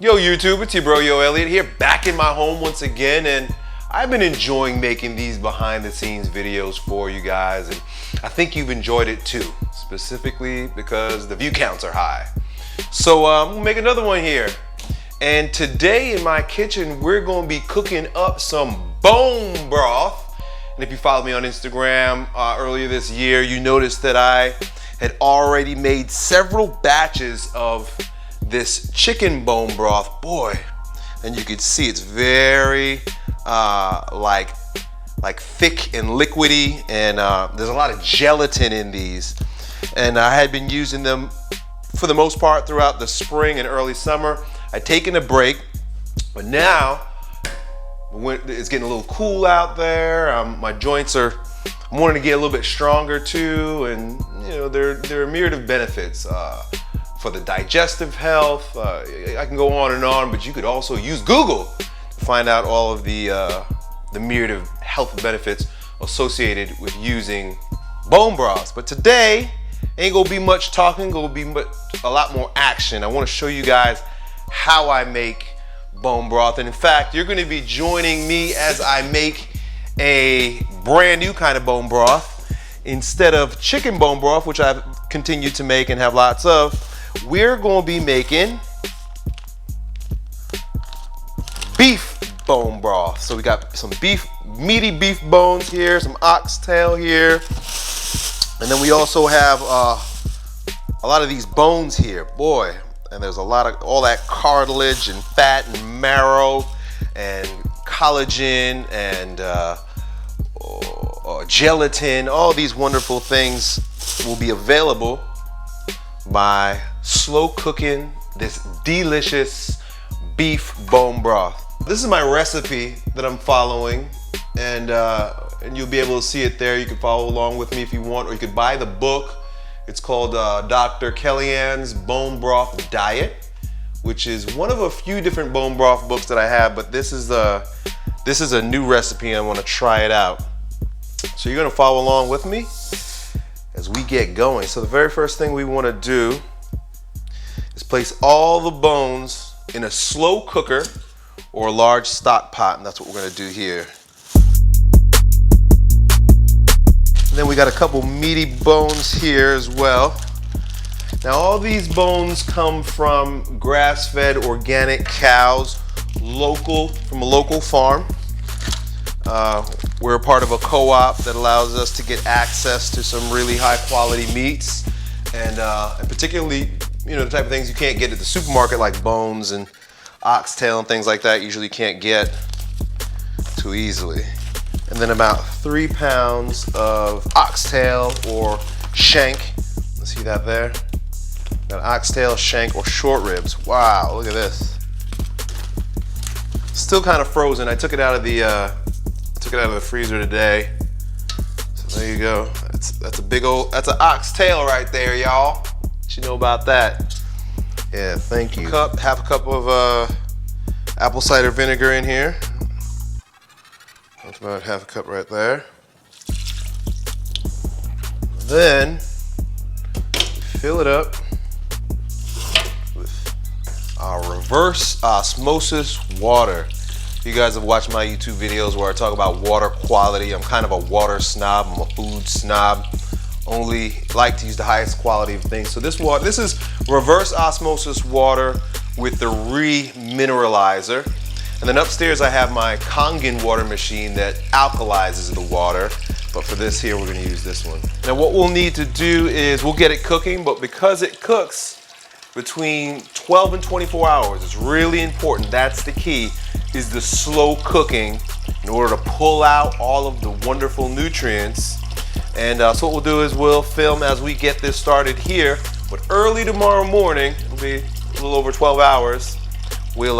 Yo YouTube, it's your bro Yo Elliott here, back in my home once again, and I've been enjoying making these behind the scenes videos for you guys, and I think you've enjoyed it too, specifically because the view counts are high. So we'll make another one here. And today in my kitchen, we're gonna be cooking up some bone broth. And if you followed me on Instagram earlier this year, you noticed that I had already made several batches of this chicken bone broth. Boy, and you can see it's very like thick and liquidy, and there's a lot of gelatin in these. And I had been using them for the most part throughout the spring and early summer. I'd taken a break, but now it's getting a little cool out there. My joints are, I'm wanting to get a little bit stronger too, and you know, there are a myriad of benefits for the digestive health. I can go on and on, but you could also use Google to find out all of the myriad of health benefits associated with using bone broths. But today ain't gonna be much talking, gonna be a lot more action. I want to show you guys how I make bone broth, and in fact, you're gonna be joining me as I make a brand new kind of bone broth. Instead of chicken bone broth, which I've continued to make and have lots of, we're gonna be making beef bone broth. So we got some meaty beef bones here, some oxtail here, and then we also have a lot of these bones here, boy. And there's a lot of all that cartilage and fat and marrow and collagen and gelatin. All these wonderful things will be available by slow cooking this delicious beef bone broth. This is my recipe that I'm following, and you'll be able to see it there. You can follow along with me if you want, or you could buy the book. It's called Dr. Kellyanne's Bone Broth Diet, which is one of a few different bone broth books that I have, but this is a new recipe and I want to try it out. So you're going to follow along with me as we get going. So the very first thing we want to do is place all the bones in a slow cooker or a large stock pot, and that's what we're going to do here. And then we got a couple meaty bones here as well. Now all these bones come from grass-fed organic cows, from a local farm. We're a part of a co-op that allows us to get access to some really high-quality meats, and particularly, you know, the type of things you can't get at the supermarket, like bones and oxtail and things like that. Usually can't get too easily. And then about 3 pounds of oxtail or shank. Let's see that there. Got oxtail, shank, or short ribs. Wow, look at this. Still kind of frozen. I took it out of the freezer today. So there you go. That's a big old, that's an oxtail right there, y'all. What you know about that? Yeah, thank you. Half a cup of apple cider vinegar in here. That's about half a cup right there. Then fill it up with our reverse osmosis water. You guys have watched my YouTube videos where I talk about water quality. I'm kind of a water snob. I'm a food snob. Only like to use the highest quality of things. So this is reverse osmosis water with the remineralizer. And then upstairs I have my Kangen water machine that alkalizes the water. But for this here, we're gonna use this one. Now what we'll need to do is, we'll get it cooking, but because it cooks between 12 and 24 hours, it's really important, that's the key, is the slow cooking in order to pull out all of the wonderful nutrients. And so what we'll do is we'll film as we get this started here, but early tomorrow morning, it'll be a little over 12 hours, we'll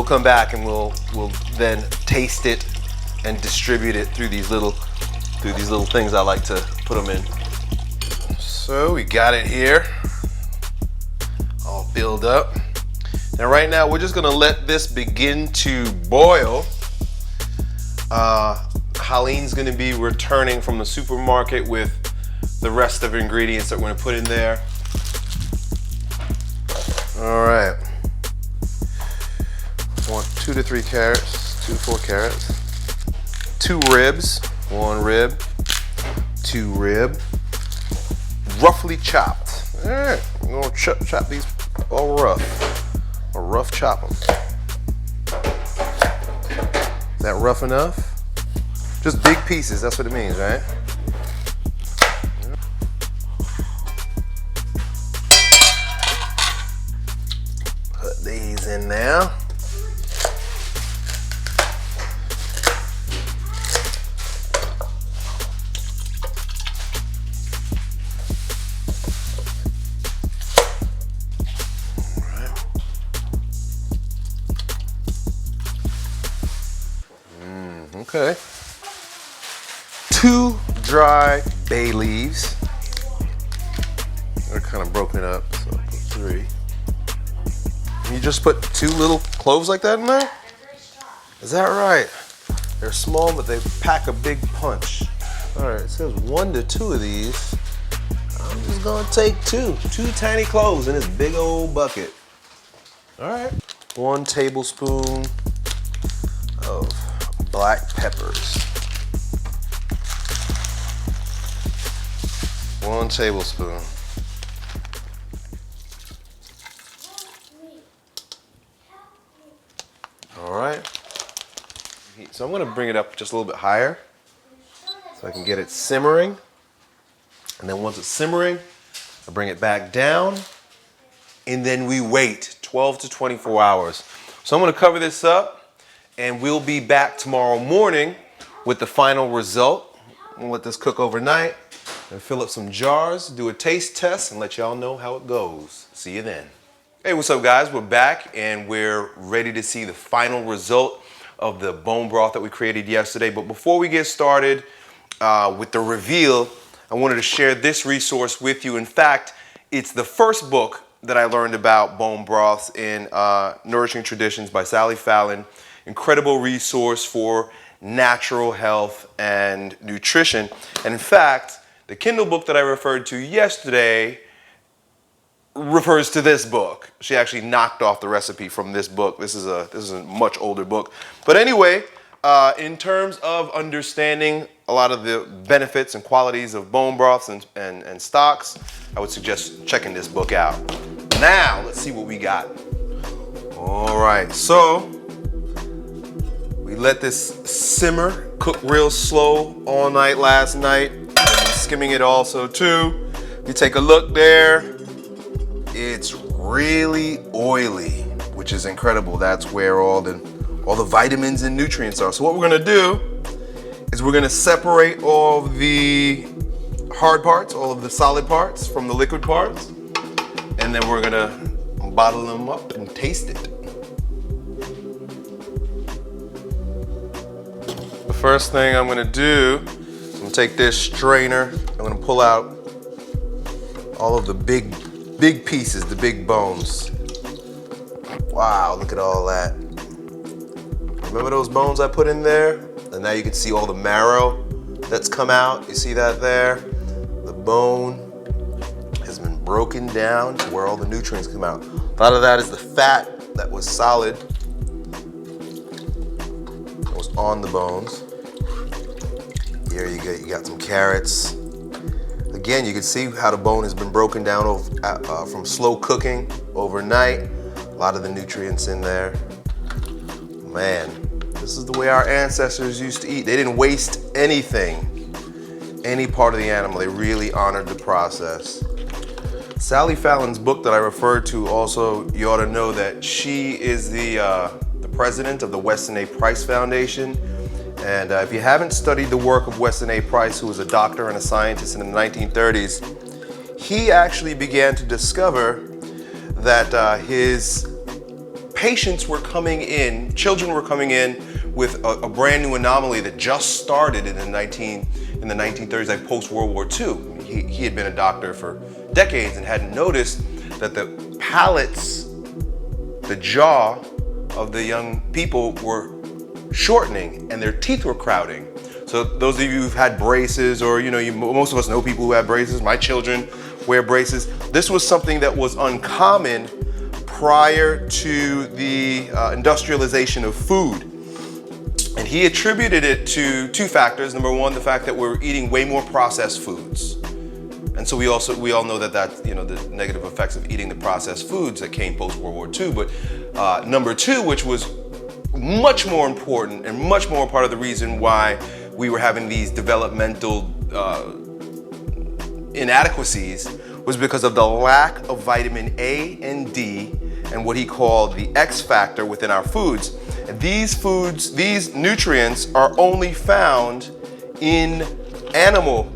come back and we'll then taste it and distribute it through these little things I like to put them in. So we got it here, all filled up. Now right now we're just gonna let this begin to boil. Colleen's gonna be returning from the supermarket with the rest of the ingredients that we're gonna put in there. All right. I want 2 to 3 carrots, 2 to 4 carrots. 2 ribs, 1 rib, 2 rib, roughly chopped. All right, I'm gonna chop these all rough, or rough chop them. Is that rough enough? Just big pieces, that's what it means, right? Put these in there. Okay. 2 dry bay leaves. They're kind of broken up, so I'll put 3. And you just put 2 little cloves like that in there? Is that right? They're small, but they pack a big punch. All right, it says 1 to 2 of these. I'm just gonna take 2 tiny cloves in this big old bucket. All right. 1 tablespoon of black peppers. 1 tablespoon. All right. So I'm going to bring it up just a little bit higher so I can get it simmering. And then once it's simmering, I bring it back down, and then we wait 12 to 24 hours. So I'm going to cover this up, and we'll be back tomorrow morning with the final result. We'll let this cook overnight and fill up some jars, do a taste test, and let y'all know how it goes. See you then. Hey, what's up, guys? We're back, and we're ready to see the final result of the bone broth that we created yesterday. But before we get started with the reveal, I wanted to share this resource with you. In fact, it's the first book that I learned about bone broths in Nourishing Traditions by Sally Fallon. Incredible resource for natural health and nutrition. And in fact, the Kindle book that I referred to yesterday refers to this book. She actually knocked off the recipe from this book. This is a much older book. But anyway, in terms of understanding a lot of the benefits and qualities of bone broths and stocks, I would suggest checking this book out. Now, let's see what we got. All right, so we let this simmer, cook real slow all night last night. Skimming it also too. You take a look there. It's really oily, which is incredible. That's where all the vitamins and nutrients are. So what we're gonna do is we're gonna separate all of the hard parts, all of the solid parts from the liquid parts, and then we're gonna bottle them up and taste it. The first thing I'm gonna do, I'm gonna take this strainer, I'm gonna pull out all of the big pieces, the big bones. Wow, look at all that. Remember those bones I put in there? And now you can see all the marrow that's come out. You see that there? The bone has been broken down to where all the nutrients come out. A lot of that is the fat that was solid, that was on the bones. Here you got some carrots. Again, you can see how the bone has been broken down from slow cooking overnight. A lot of the nutrients in there. Man, this is the way our ancestors used to eat. They didn't waste anything, any part of the animal. They really honored the process. Sally Fallon's book that I referred to also, you ought to know that she is the president of the Weston A. Price Foundation. And if you haven't studied the work of Weston A. Price, who was a doctor and a scientist in the 1930s, he actually began to discover that his patients were coming in, children were coming in with a brand new anomaly that just started in the 1930s, like post-World War II. He had been a doctor for decades and hadn't noticed that the palates, the jaw of the young people were shortening and their teeth were crowding. So those of you who've had braces, or most of us know people who have braces, my children wear braces. This was something that was uncommon prior to the industrialization of food. And he attributed it to two factors. Number one, the fact that we're eating way more processed foods. And so we all know that that's, you know, the negative effects of eating the processed foods that came post World War II. But number two, which was much more important and much more part of the reason why we were having these developmental inadequacies, was because of the lack of vitamin A and D and what he called the X factor within our foods. And these nutrients are only found in animals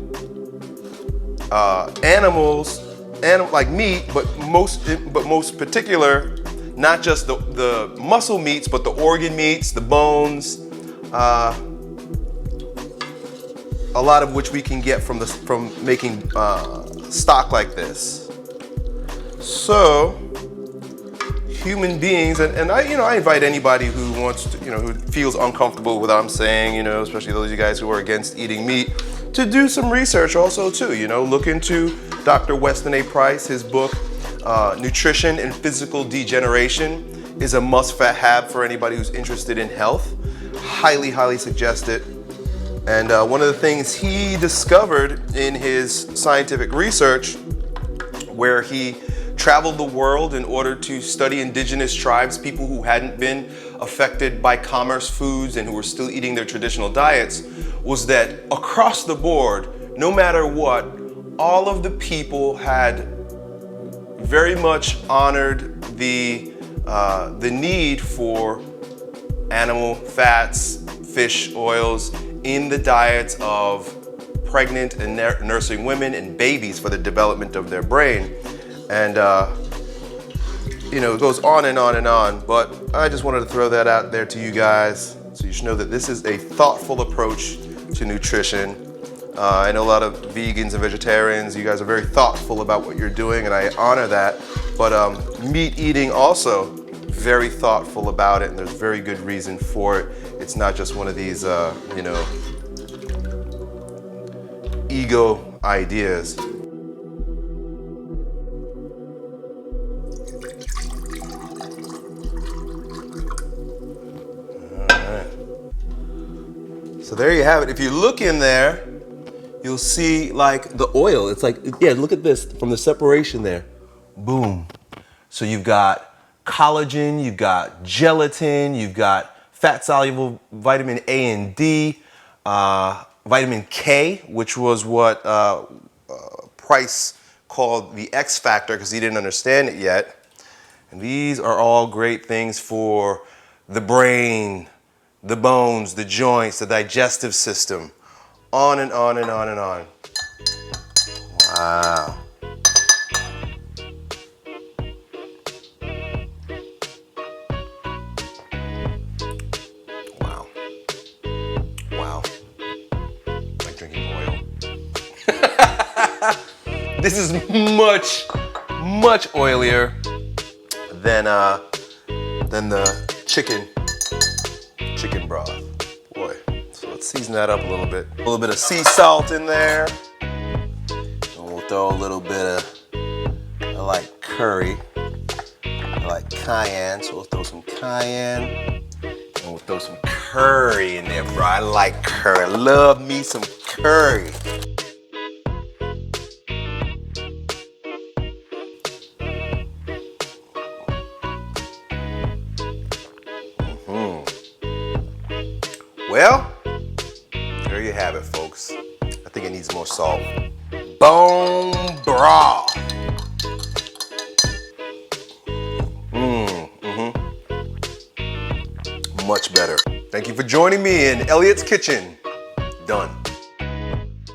like meat, but most particular, not just the muscle meats, but the organ meats, the bones, a lot of which we can get from making stock like this. So human beings, and I invite anybody who wants to, who feels uncomfortable with what I'm saying, especially those of you guys who are against eating meat, to do some research also too. Look into Dr. Weston A. Price. His book, Nutrition and Physical Degeneration, is a must-have for anybody who's interested in health. Highly, highly suggest it. And one of the things he discovered in his scientific research, where he traveled the world in order to study indigenous tribes, people who hadn't been affected by commerce foods and who were still eating their traditional diets, was that across the board, no matter what, all of the people had very much honored the need for animal fats, fish oils in the diets of pregnant and nursing women and babies for the development of their brain. And it goes on and on and on, but I just wanted to throw that out there to you guys so you should know that this is a thoughtful approach to nutrition. I know a lot of vegans and vegetarians, you guys are very thoughtful about what you're doing, and I honor that, but meat eating also very thoughtful about it, and there's very good reason for it. It's not just one of these ego ideas. So there you have it. If you look in there, you'll see like the oil. It's like, yeah, look at this from the separation there. Boom. So you've got collagen, you've got gelatin, you've got fat-soluble vitamin A and D, vitamin K, which was what Price called the X factor because he didn't understand it yet. And these are all great things for the brain, the bones, the joints, the digestive system, on and on and on and on. Wow. Wow. Wow. Like drinking oil. This is much, much oilier than the chicken broth. Boy, so let's season that up a little bit. A little bit of sea salt in there. And we'll throw a little bit of, I like curry. I like cayenne, so we'll throw some cayenne. And we'll throw some curry in there, bro. I like curry. I love me some curry. Well, there you have it, folks. I think it needs more salt. Bone broth. Much better. Thank you for joining me in Elliott's Kitchen. Done.